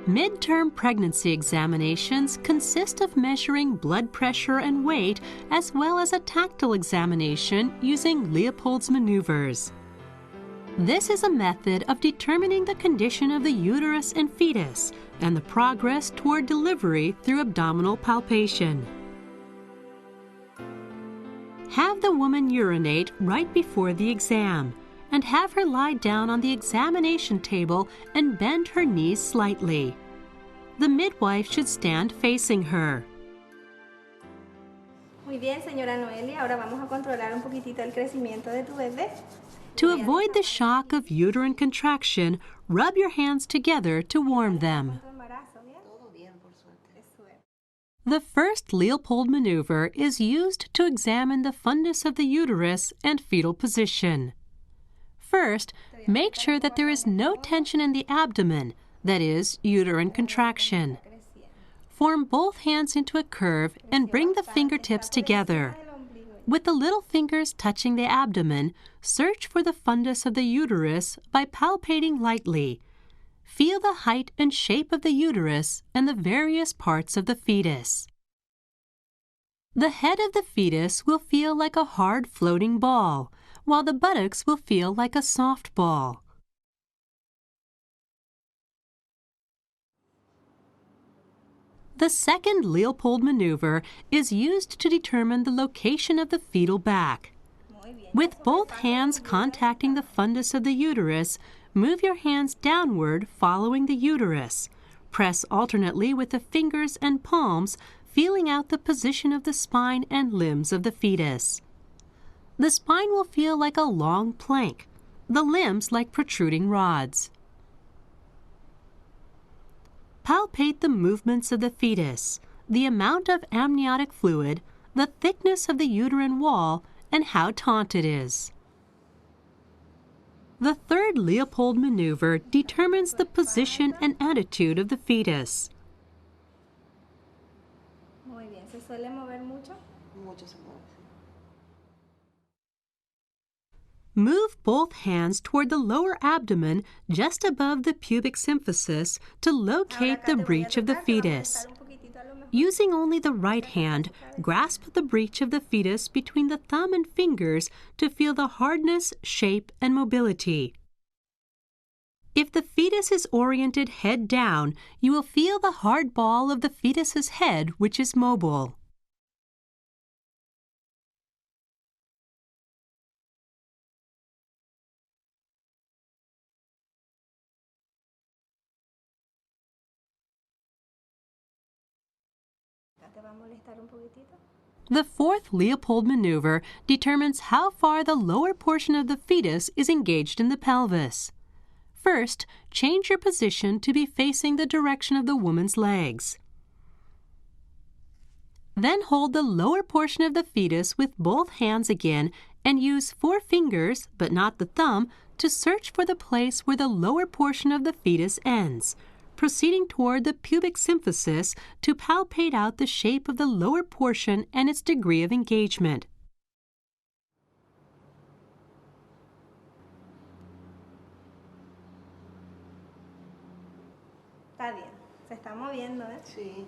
Midterm pregnancy examinations consist of measuring blood pressure and weight as well as a tactile examination using Leopold's maneuvers. This is a method of determining the condition of the uterus and fetus and the progress toward delivery through abdominal palpation. Have the woman urinate right before the exam, and have her lie down on the examination table and bend her knees slightly. The midwife should stand facing her. Muy bien, señora Noelia. Ahora vamos a controlar un poquitito el crecimiento de tu bebé. To avoid the shock of uterine contraction, rub your hands together to warm them. The first Leopold maneuver is used to examine the fundus of the uterus and fetal position. First, make sure that there is no tension in the abdomen, that is, uterine contraction. Form both hands into a curve and bring the fingertips together. With the little fingers touching the abdomen, search for the fundus of the uterus by palpating lightly. Feel the height and shape of the uterus and the various parts of the fetus. The head of the fetus will feel like a hard floating ball, while the buttocks will feel like a soft ball. The second Leopold maneuver is used to determine the location of the fetal back. With both hands contacting the fundus of the uterus, move your hands downward following the uterus. Press alternately with the fingers and palms, feeling out the position of the spine and limbs of the fetus. The spine will feel like a long plank, the limbs like protruding rods. Palpate the movements of the fetus, the amount of amniotic fluid, the thickness of the uterine wall, and how taut it is. The third Leopold maneuver determines the position and attitude of the fetus. Muy bien. ¿Se suele mover mucho? Mucho se mueve. Move both hands toward the lower abdomen just above the pubic symphysis to locate the breech of the fetus. Using only the right hand, grasp the breech of the fetus between the thumb and fingers to feel the hardness, shape, and mobility. If the fetus is oriented head down, you will feel the hard ball of the fetus's head, which is mobile. The fourth Leopold maneuver determines how far the lower portion of the fetus is engaged in the pelvis. First, change your position to be facing the direction of the woman's legs. Then hold the lower portion of the fetus with both hands again and use 4 fingers, but not the thumb, to search for the place where the lower portion of the fetus ends, proceeding toward the pubic symphysis to palpate out the shape of the lower portion and its degree of engagement. Está bien. Se está moviendo, ¿eh? Sí.